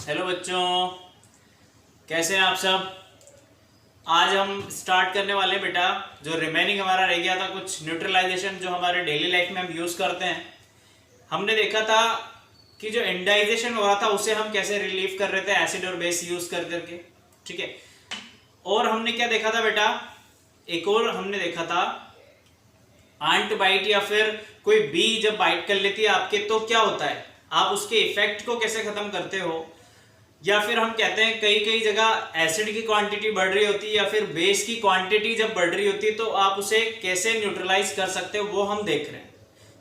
Hello बच्चों, कैसे हैं आप सब। आज हम स्टार्ट करने वाले हैं बेटा, जो रिमेनिंग हमारा रह गया था कुछ न्यूट्रलाइजेशन जो हमारे डेली लाइफ में हम यूज़ करते हैं। हमने देखा था कि जो एंडाइजेशन हो रहा था उसे हम कैसे रिलीव कर रहे थे एसिड और बेस यूज़ कर करके, ठीक है। और हमने क्या देखा था बेटा, एक और हमने देखा था आंट बाइट या फिर कोई बी जब बाइट कर लेती है आपके तो क्या होता है, आप उसके इफेक्ट को कैसे खत्म करते हो। या फिर हम कहते हैं कई कई जगह एसिड की क्वांटिटी बढ़ रही होती है या फिर बेस की क्वांटिटी जब बढ़ रही होती है तो आप उसे कैसे न्यूट्रलाइज कर सकते हो, वो हम देख रहे हैं।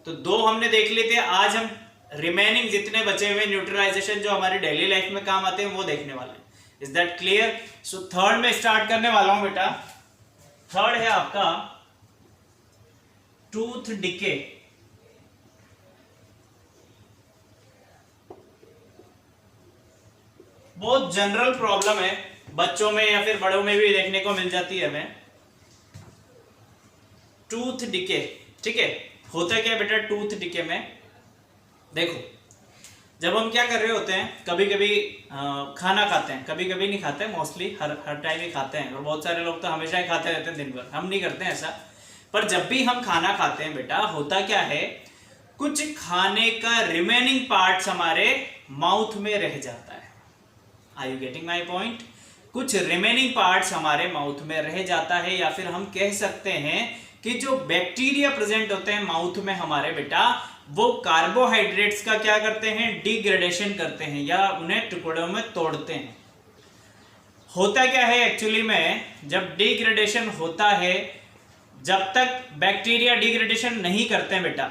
तो दो हमने देख लिए थे, आज हम रिमेनिंग जितने बचे हुए न्यूट्रलाइजेशन जो हमारी डेली लाइफ में काम आते हैं वो देखने वाले हैं। Is that clear. So third में स्टार्ट करने वाला हूं बेटा। थर्ड है आपका टूथ डिके। बहुत जनरल प्रॉब्लम है, बच्चों में या फिर बड़ों में भी देखने को मिल जाती है हमें। टूथ डिके, ठीक है। होता क्या बेटा टूथ डिके में, देखो जब हम क्या कर रहे होते हैं, कभी कभी खाना खाते हैं, कभी कभी नहीं खाते, मोस्टली हर टाइम ही खाते हैं, और बहुत सारे लोग तो हमेशा ही खाते रहते हैं दिन भर। हम नहीं करते हैं ऐसा, पर जब भी हम खाना खाते हैं बेटा, होता क्या है, कुछ खाने का रिमेनिंग पार्ट्स हमारे माउथ में रह जाता है। Are you getting my point. कुछ रिमेनिंग पार्ट्स हमारे माउथ में रह जाता है, या फिर हम कह सकते हैं कि जो बैक्टीरिया प्रेजेंट होते हैं माउथ में हमारे बेटा, वो कार्बोहाइड्रेट्स का क्या करते हैं, डिग्रेडेशन करते हैं या उन्हें टुकड़ों में तोड़ते हैं। होता क्या है एक्चुअली में, जब डिग्रेडेशन होता है, जब तक बैक्टीरिया डिग्रेडेशन नहीं करते हैं बेटा,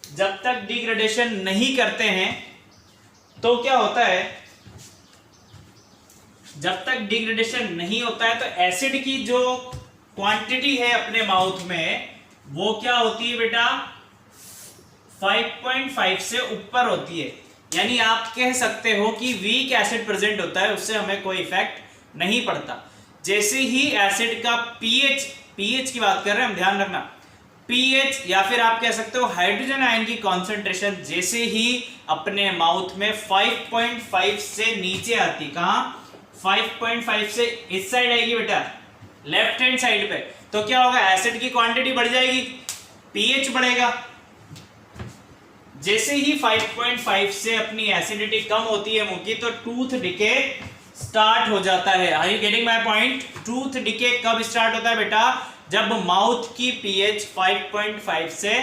जब तक डिग्रेडेशन नहीं करते हैं तो क्या होता है, जब तक डिग्रेडेशन नहीं होता है तो एसिड की जो क्वांटिटी है अपने माउथ में वो क्या होती है बेटा, 5.5 से ऊपर होती है। यानी आप कह सकते हो कि वीक एसिड प्रेजेंट होता है, उससे हमें कोई इफेक्ट नहीं पड़ता। जैसे ही एसिड का पीएच की बात कर रहे हैं हम, ध्यान रखना, पीएच या फिर आप कह सकते हो हाइड्रोजन आयन की कॉन्सेंट्रेशन जैसे ही अपने माउथ में 5.5 से नीचे आती, कहां 5.5 से इस साइड आएगी बेटा, लेफ्ट हैंड साइड पे, तो क्या होगा, एसिड की क्वांटिटी बढ़ जाएगी, पीएच बढ़ेगा। जैसे ही 5.5 से अपनी एसिडिटी कम होती है मुंह की, तो टूथ डिके स्टार्ट हो जाता है। Are you getting my point. Tooth decay कब स्टार्ट होता है बेटा, जब माउथ की पीएच 5.5 से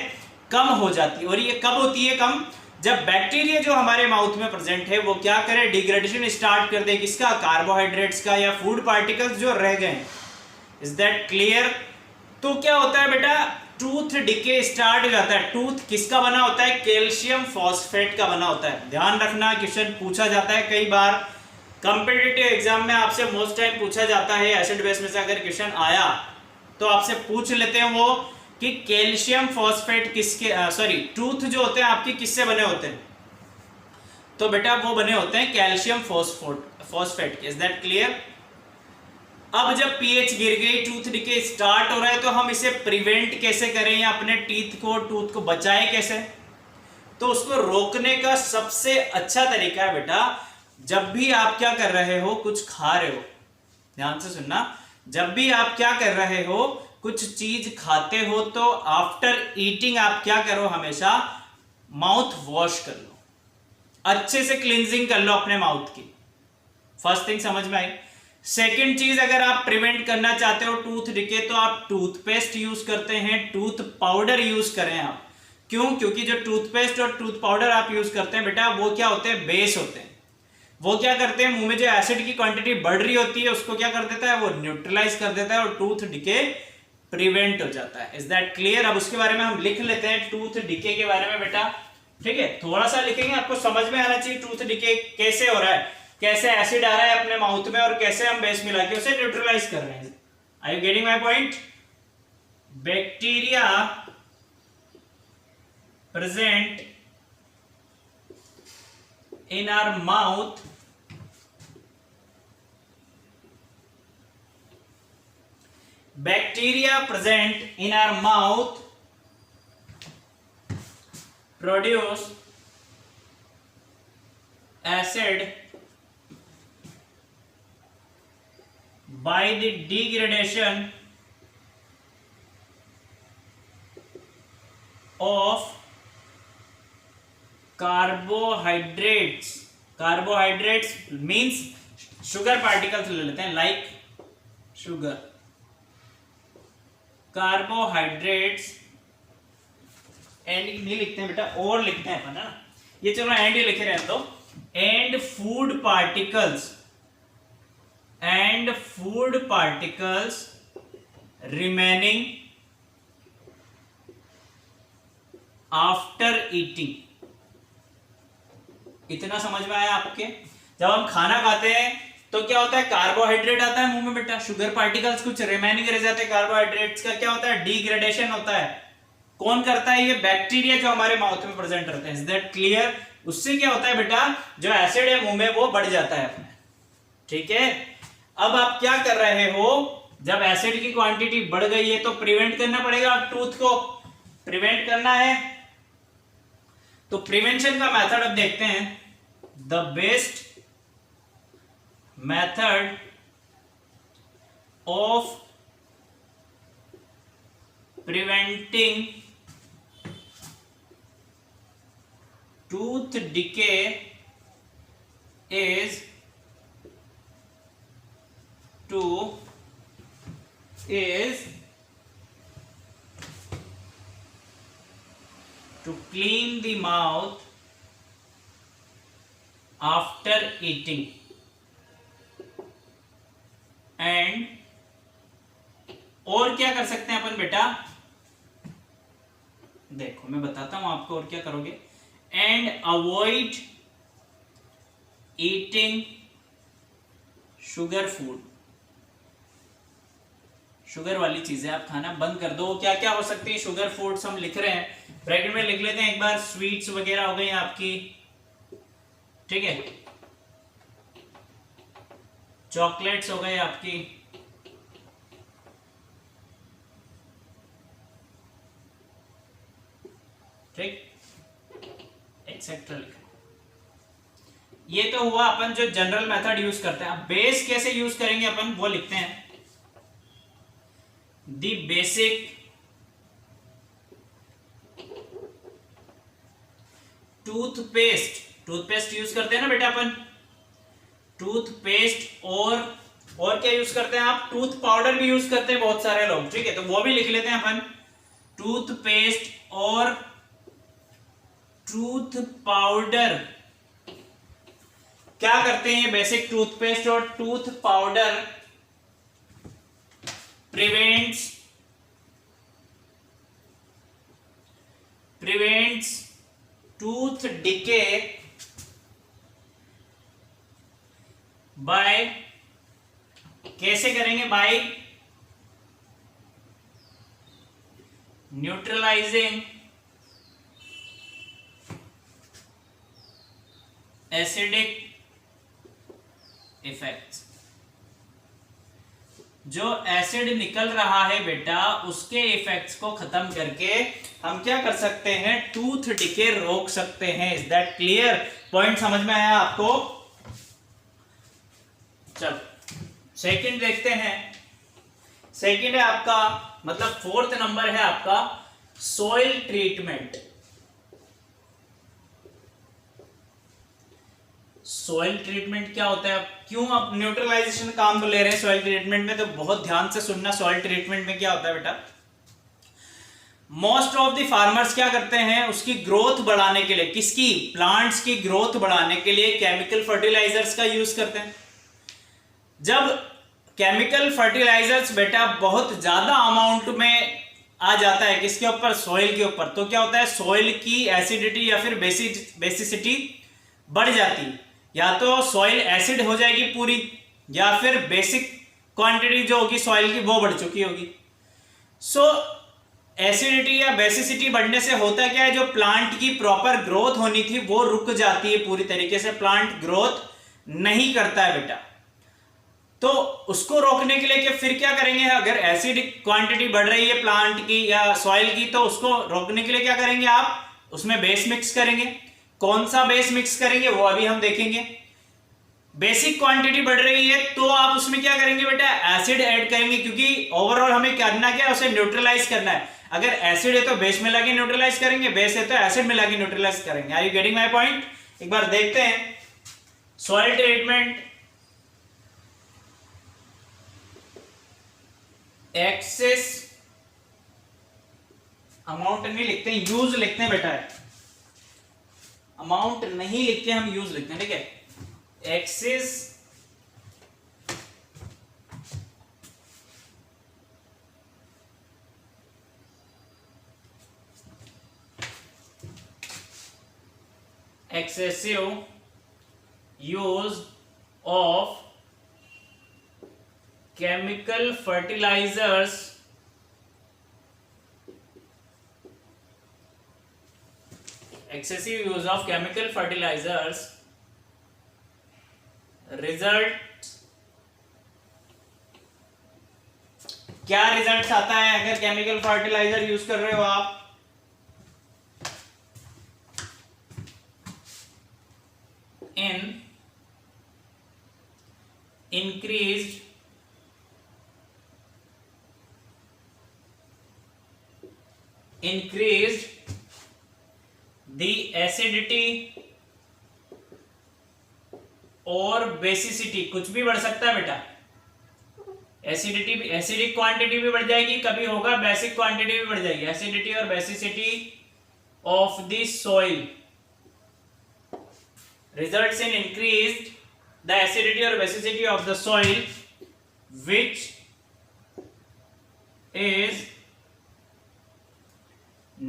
कम हो जाती है। और ये कब होती है कम, जब बैक्टीरिया जो हमारे माउथ में प्रेजेंट है वो क्या करे, डिग्रेडेशन स्टार्ट कर दे, किसका, कार्बोहाइड्रेट्स का या फूड पार्टिकल्स जो रह गए। Is that clear. तो क्या होता है बेटा, टूथ डिके स्टार्ट हो जाता है। टूथ किसका बना होता है, कैल्शियम फॉस्फेट का बना होता है। ध्यान रखना, क्वेश्चन पूछा जाता है कई बार कंपिटिटिव एग्जाम में, आपसे मोस्ट टाइम पूछा जाता है एसिड बेस में से अगर क्वेश्चन आया तो आपसे पूछ लेते हैं वो कि कैल्शियम फॉस्फेट किसके, सॉरी टूथ जो होते हैं आपकी किससे बने होते हैं, तो बेटा वो बने होते हैं कैल्शियम फॉस्फेट के। Is that clear. अब जब पीएच गिर गई, टूथ डिके स्टार्ट हो रहा है, तो हम इसे प्रिवेंट कैसे करें या अपने टूथ को बचाएं कैसे, तो उसको रोकने का सबसे अच्छा तरीका है बेटा, जब भी आप क्या कर रहे हो, कुछ खा रहे हो, ध्यान से सुनना, जब भी आप क्या कर रहे हो, कुछ चीज खाते हो, तो आफ्टर ईटिंग आप क्या करो, हमेशा माउथ वॉश कर लो, अच्छे से क्लींजिंग कर लो अपने माउथ की। फर्स्ट थिंग समझ में आई। सेकेंड चीज, अगर आप प्रिवेंट करना चाहते हो टूथ डिके, तो आप टूथपेस्ट यूज करते हैं, टूथ पाउडर यूज करें आप। क्यों, क्योंकि जो टूथपेस्ट और टूथ पाउडर आप यूज करते हैं बेटा, वो क्या होते हैं, बेस होते हैं। वो क्या करते हैं, मुंह में जो एसिड की क्वांटिटी बढ़ रही होती है उसको क्या कर देता है, वो न्यूट्रलाइज कर देता है और टूथ डिके प्रिवेंट हो जाता है। Is that clear. अब उसके बारे में हम लिख लेते हैं, टूथ डिके के बारे में बेटा, ठीक है। थोड़ा सा लिखेंगे, आपको समझ में आना चाहिए टूथ डिके कैसे हो रहा है, कैसे एसिड आ रहा है अपने माउथ में और कैसे हम बेस मिला के उसे न्यूट्रलाइज कर रहे हैं। Are you getting my point. Bacteria present in our mouth bacteria present in our mouth produce acid by the degradation of carbohydrates means sugar particles ले लेते हैं, like sugar, carbohydrates एंड नहीं लिखते हैं बेटा, और लिखते हैं अपन, है ना, ये चलो एंड ही लिखे रहते हो, and food particles remaining after eating. इतना समझ में आया आपके? जब हम खाना खाते हैं तो क्या होता है, कार्बोहाइड्रेट आता है मुंह में बेटा, शुगर पार्टिकल्स कुछ रिमेनिंग रह जाते हैं, कार्बोहाइड्रेट्स का क्या होता है, डिग्रेडेशन होता है। कौन करता है? ये बैक्टीरिया जो हमारे माउथ में प्रेजेंट रहते हैं। Is that clear? उससे क्या होता है बेटा, जो एसिड है मुंह में वो बढ़ जाता है अपने, ठीक है। अब आप क्या कर रहे हो, जब एसिड की क्वांटिटी बढ़ गई है तो प्रिवेंट करना पड़ेगा, अब टूथ को प्रिवेंट करना है। तो प्रिवेंशन का मेथड अब देखते हैं। The best method of preventing tooth decay is to clean the mouth after eating and और क्या कर सकते हैं अपन बेटा, देखो मैं बताता हूं आपको और क्या करोगे। And avoid eating sugar food, sugar वाली चीजें आप खाना बंद कर दो। क्या क्या हो सकती है शुगर फूड्स, हम लिख रहे हैं, ब्रैकेट में लिख लेते हैं एक बार। स्वीट्स वगैरह हो गई आपकी, ठीक है, चॉकलेट्स हो गए आपकी, ठीक, एक्सेट्रा लिखा। ये तो हुआ अपन जो जनरल मेथड यूज करते हैं। अब बेस कैसे यूज करेंगे अपन वो लिखते हैं। द बेसिक टूथपेस्ट यूज करते हैं ना बेटा अपन, टूथपेस्ट, और क्या यूज करते हैं आप, टूथ पाउडर भी यूज करते हैं बहुत सारे लोग, ठीक है, तो वो भी लिख लेते हैं अपन। टूथपेस्ट और टूथ पाउडर क्या करते हैं, बेसिक टूथपेस्ट और tooth powder prevents tooth decay by, कैसे करेंगे, बाय न्यूट्रलाइजिंग एसिडिक इफेक्ट्स। जो एसिड निकल रहा है बेटा उसके इफेक्ट्स को खत्म करके हम क्या कर सकते हैं, टूथ डिके रोक सकते हैं। Is that clear? पॉइंट समझ में आया आपको? चलो सेकंड देखते हैं। सेकंड है आपका, मतलब फोर्थ नंबर है आपका सॉइल ट्रीटमेंट। सॉइल ट्रीटमेंट क्या होता है, क्यों आप न्यूट्रलाइजेशन काम ले रहे हैं सॉइल ट्रीटमेंट में, तो बहुत ध्यान से सुनना। सॉइल ट्रीटमेंट में क्या होता है बेटा, मोस्ट ऑफ द फार्मर्स क्या करते हैं, उसकी ग्रोथ बढ़ाने के लिए, किसकी, प्लांट्स की ग्रोथ बढ़ाने के लिए केमिकल फर्टिलाइजर्स का यूज करते हैं। जब केमिकल फर्टिलाइजर्स बेटा बहुत ज्यादा अमाउंट में आ जाता है किसके ऊपर, सॉइल के ऊपर, तो क्या होता है, सॉइल की एसिडिटी या फिर बेसिसिटी बढ़ जाती है। या तो सॉइल एसिड हो जाएगी पूरी, या फिर बेसिक क्वांटिटी जो होगी सॉइल की वो बढ़ चुकी होगी। सो एसिडिटी या बेसिसिटी बढ़ने से होता क्या है, जो प्लांट की प्रॉपर ग्रोथ होनी थी वो रुक जाती है पूरी तरीके से, प्लांट ग्रोथ नहीं करता है बेटा। तो उसको रोकने के लिए फिर क्या करेंगे, अगर एसिड क्वांटिटी बढ़ रही है प्लांट की या सॉइल की, तो उसको रोकने के लिए क्या करेंगे आप, उसमें बेस मिक्स करेंगे। कौन सा बेस मिक्स करेंगे वो अभी हम देखेंगे। बेसिक क्वांटिटी बढ़ रही है तो आप उसमें क्या करेंगे बेटा, एसिड ऐड करेंगे, क्योंकि ओवरऑल हमें करना क्या है, उसे न्यूट्रलाइज करना है। अगर एसिड है तो बेस मिला के न्यूट्रलाइज करेंगे, बेस है तो एसिड मिला के न्यूट्रलाइज करेंगे। Are you getting my point? एक बार देखते हैं सॉइल ट्रीटमेंट। एक्सेस अमाउंट नहीं लिखते हैं, यूज लिखते हैं बेटा, अमाउंट नहीं लिखते हम, यूज लिखते हैं, ठीक है। Excess excessive use of chemical fertilizers result, क्या रिजल्ट आता है अगर केमिकल फर्टिलाइजर यूज कर रहे हो आप? in increased the acidity और बेसिसिटी, कुछ भी बढ़ सकता है बेटा, एसिडिटी भी, एसिडिक क्वांटिटी भी बढ़ जाएगी, कभी होगा बेसिक क्वांटिटी भी बढ़ जाएगी। एसिडिटी और basicity of the soil results in increased the acidity or basicity of the soil, which is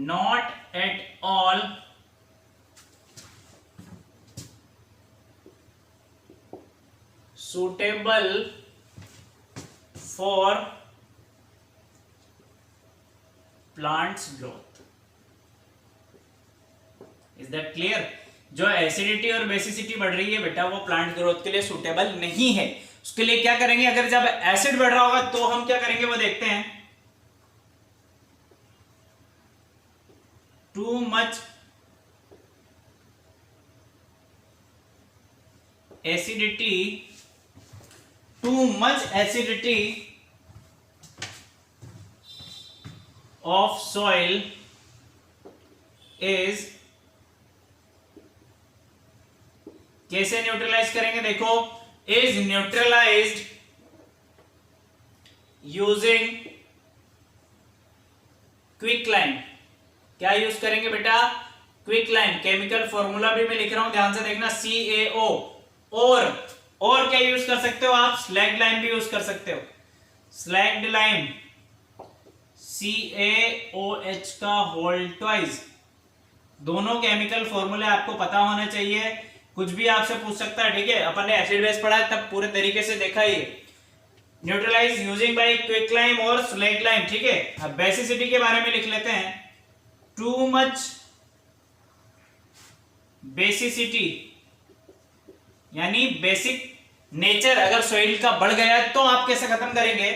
not at all suitable for plants growth. Is that clear? जो एसिडिटी और बेसिसिटी बढ़ रही है बेटा वो प्लांट ग्रोथ के लिए सूटेबल नहीं है। उसके लिए क्या करेंगे, अगर जब एसिड बढ़ रहा होगा तो हम क्या करेंगे वो देखते हैं। Too much acidity of soil is, कैसे न्यूट्रलाइज करेंगे देखो, इज न्यूट्रलाइज्ड यूजिंग क्विकलाइन। क्या यूज करेंगे बेटा, क्विकलाइन। केमिकल फॉर्मूला भी मैं लिख रहा हूं, ध्यान से देखना, CaO। और क्या यूज कर सकते हो आप, स्लैग्ड लाइम भी यूज कर सकते हो, स्लैग्ड लाइम CaOH का होल ट्वाइस। दोनों केमिकल फॉर्मूले आपको पता होने चाहिए, कुछ भी आपसे पूछ सकता है, ठीक है। अपन ने एसिड बेस पढ़ा है तब पूरे तरीके से देखा ही। न्यूट्रलाइज यूजिंग बाय क्विकलाइम और स्लैग्ड लाइम, ठीक है। अब बेसिसिटी के बारे में लिख लेते हैं। टू मच बेसिसिटी यानी बेसिक नेचर अगर सॉइल का बढ़ गया है तो आप कैसे खत्म करेंगे,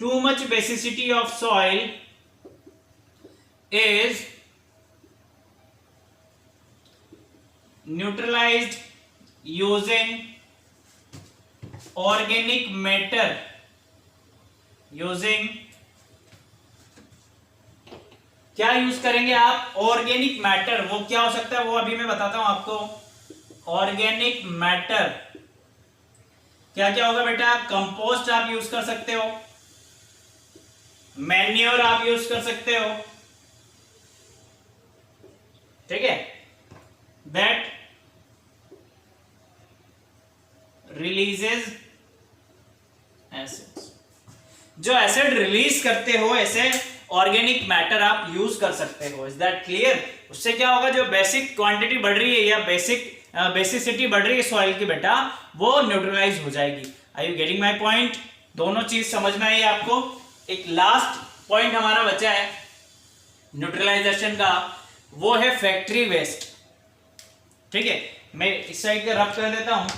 too much basicity of soil is neutralized using organic matter, क्या यूज करेंगे आप, ऑर्गेनिक मैटर। वो क्या हो सकता है वो अभी मैं बताता हूं आपको। ऑर्गेनिक मैटर क्या क्या होगा बेटा, कंपोस्ट आप यूज कर सकते हो, मैन्योर आप यूज कर सकते हो, ठीक है। दैट रिलीजेज एसिड्स, जो एसिड रिलीज करते हो ऐसे ऑर्गेनिक मैटर आप यूज कर सकते हो। Is that clear? उससे क्या होगा, जो बेसिक क्वांटिटी बढ़ रही है या बेसिसिटी बढ़ रही है सॉइल की बेटा, वो न्यूट्रलाइज हो जाएगी। Are you getting my point? दोनों चीज समझना है आपको। एक लास्ट पॉइंट हमारा बचा है न्यूट्रलाइजेशन का, वो है फैक्ट्री वेस्ट, ठीक है। मैं इस साइड पे रब कर देता हूं,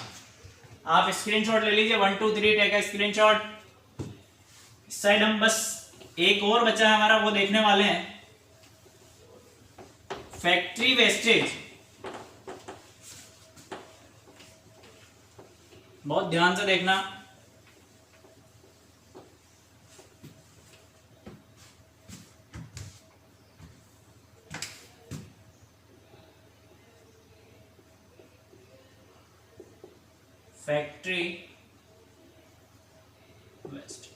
आप स्क्रीनशॉट ले लीजिए, 1 2 3 टेक अ स्क्रीनशॉट। इस साइड हम बस एक और बचा है हमारा, वो देखने वाले हैं। फैक्ट्री वेस्टेज बहुत ध्यान से देखना। फैक्ट्री वेस्ट,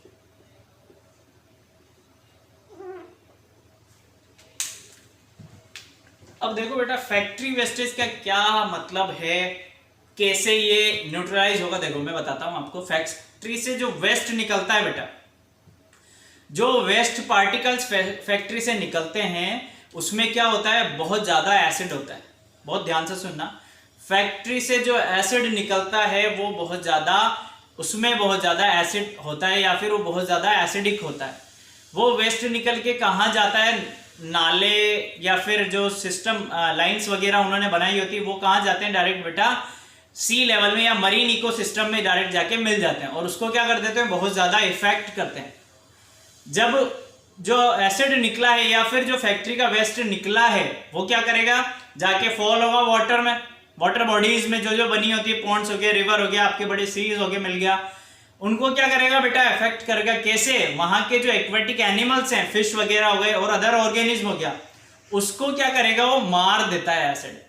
अब देखो बेटा फैक्ट्री वेस्टेज का क्या मतलब है, कैसे ये न्यूट्रलाइज होगा। देखो मैं बताता हूं आपको। फैक्ट्री से जो वेस्ट निकलता है बेटा, जो वेस्ट पार्टिकल्स फैक्ट्री से निकलते हैं उसमें क्या होता है, बहुत ज्यादा एसिड होता है। बहुत ध्यान से सुनना, फैक्ट्री से जो एसिड निकलता है वो बहुत ज्यादा, उसमें बहुत ज्यादा एसिड होता है या फिर वो बहुत ज्यादा एसिडिक होता है। वो वेस्ट निकल के कहाँ जाता है, नाले या फिर जो सिस्टम लाइंस वगैरह उन्होंने बनाई होती है वो कहाँ जाते हैं, डायरेक्ट बेटा सी लेवल में या मरीन इकोसिस्टम में डायरेक्ट जाके मिल जाते हैं और उसको क्या कर देते हैं, बहुत ज्यादा इफेक्ट करते हैं। जब जो एसिड निकला है या फिर जो फैक्ट्री का वेस्ट निकला है वो क्या करेगा, जाके फॉल होगा वाटर में, वाटर बॉडीज में जो जो बनी होती है, पॉन्ड्स हो गया, रिवर हो गया, आपके बड़े सीज हो गए, मिल गया, उनको क्या करेगा बेटा, इफेक्ट करेगा। कैसे, वहां के जो एक्वेटिक एनिमल्स हैं, फिश वगैरह हो गए और अदर ऑर्गेनिज्म हो गया, उसको क्या करेगा, वो मार देता है acid.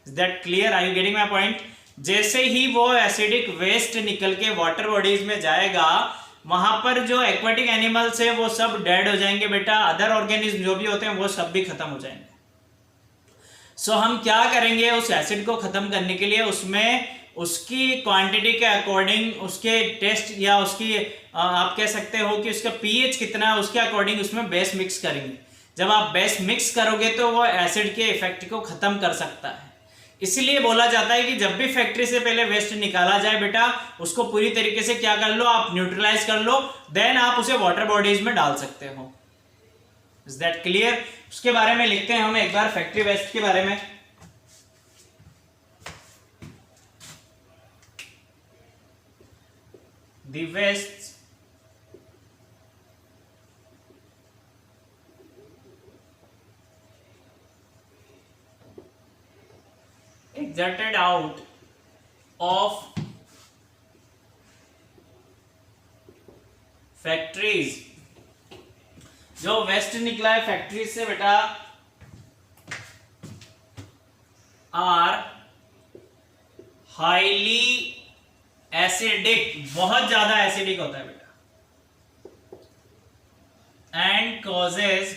Is that clear, are you getting my point. जैसे ही वो एसिडिक वेस्ट निकल के वाटर बॉडीज में जाएगा, वहां पर जो एक्वेटिक एनिमल्स है वो सब डेड हो जाएंगे बेटा, अदर ऑर्गेनिज्म जो भी होते हैं वो सब भी खत्म हो जाएंगे। सो हम क्या करेंगे, उस एसिड को खत्म करने के लिए उसमें उसकी क्वांटिटी के अकॉर्डिंग, उसके टेस्ट या उसकी आप कह सकते हो कि उसका पीएच कितना है उसके अकॉर्डिंग उसमें बेस मिक्स करेंगे। जब आप बेस मिक्स करोगे तो वो एसिड के इफेक्ट को खत्म कर सकता है। इसलिए बोला जाता है कि जब भी फैक्ट्री से पहले वेस्ट निकाला जाए बेटा, उसको पूरी तरीके से क्या कर लो, आप न्यूट्रलाइज कर लो, देन आप उसे वाटर बॉडीज में डाल सकते हो। Is that clear. उसके बारे में लिखते हैं हम एक बार, फैक्ट्री वेस्ट के बारे में। The wastes exerted out of factories, जो वेस्ट निकला है फैक्ट्री से बेटा, आर हाईली एसिडिक, बहुत ज्यादा एसिडिक होता है बेटा, and causes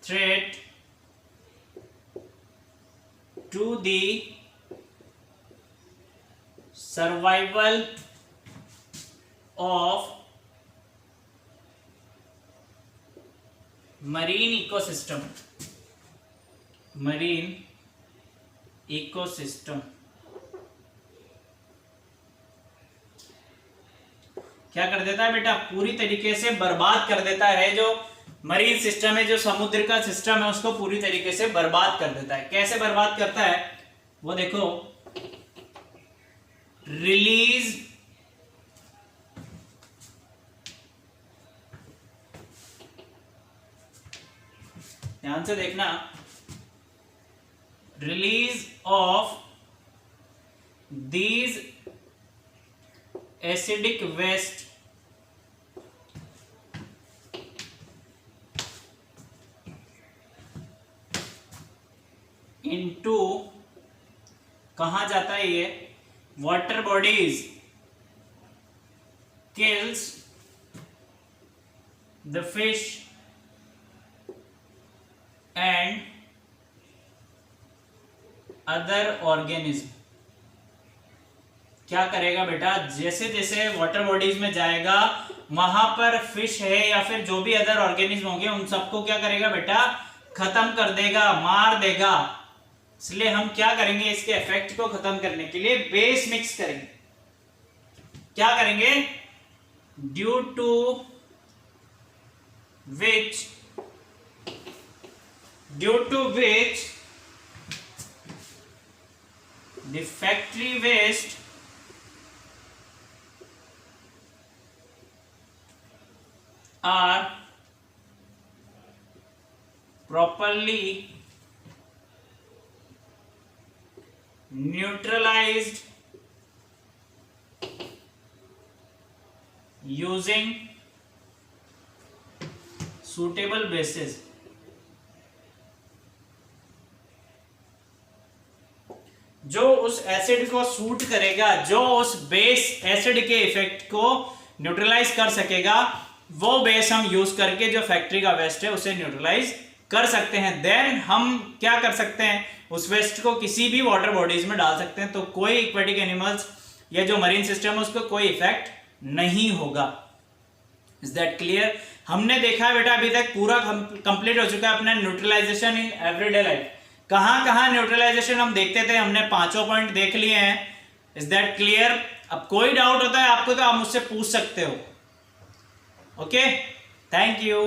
threat to the survival of marine ecosystem, marine ecosystem. क्या कर देता है बेटा, पूरी तरीके से बर्बाद कर देता है। जो मरीन सिस्टम है, जो समुद्र का सिस्टम है, उसको पूरी तरीके से बर्बाद कर देता है। कैसे बर्बाद करता है वो देखो, रिलीज ध्यान से देखना, release of these acidic waste into, कहां जाता है ये, water bodies, kills the fish and other organism. क्या करेगा बेटा, जैसे जैसे वाटर बॉडीज में जाएगा वहां पर फिश है या फिर जो भी अदर ऑर्गेनिज्म होंगे उन सबको क्या करेगा बेटा, खत्म कर देगा, मार देगा। इसलिए हम क्या करेंगे, इसके इफेक्ट को खत्म करने के लिए बेस मिक्स करेंगे। क्या करेंगे, due to which the factory waste are properly neutralized using suitable bases, जो उस एसिड को सूट करेगा, जो उस बेस एसिड के इफेक्ट को न्यूट्रलाइज कर सकेगा, वो बेस हम यूज करके जो फैक्ट्री का वेस्ट है उसे न्यूट्रलाइज कर सकते हैं। देन हम क्या कर सकते हैं, उस वेस्ट को किसी भी वाटर बॉडीज में डाल सकते हैं, तो कोई एक्वेटिक एनिमल्स या जो मरीन सिस्टम है उसको कोई इफेक्ट नहीं होगा। Is that clear? हमने देखा है बेटा अभी तक पूरा कंप्लीट हो चुका है अपना न्यूट्रलाइजेशन इन एवरीडे लाइफ। कहां कहां न्यूट्रलाइजेशन हम देखते थे, हमने पांचों पॉइंट देख लिए हैं। Is that clear? अब कोई डाउट होता है आपको तो आप मुझसे पूछ सकते हो। Okay, thank you.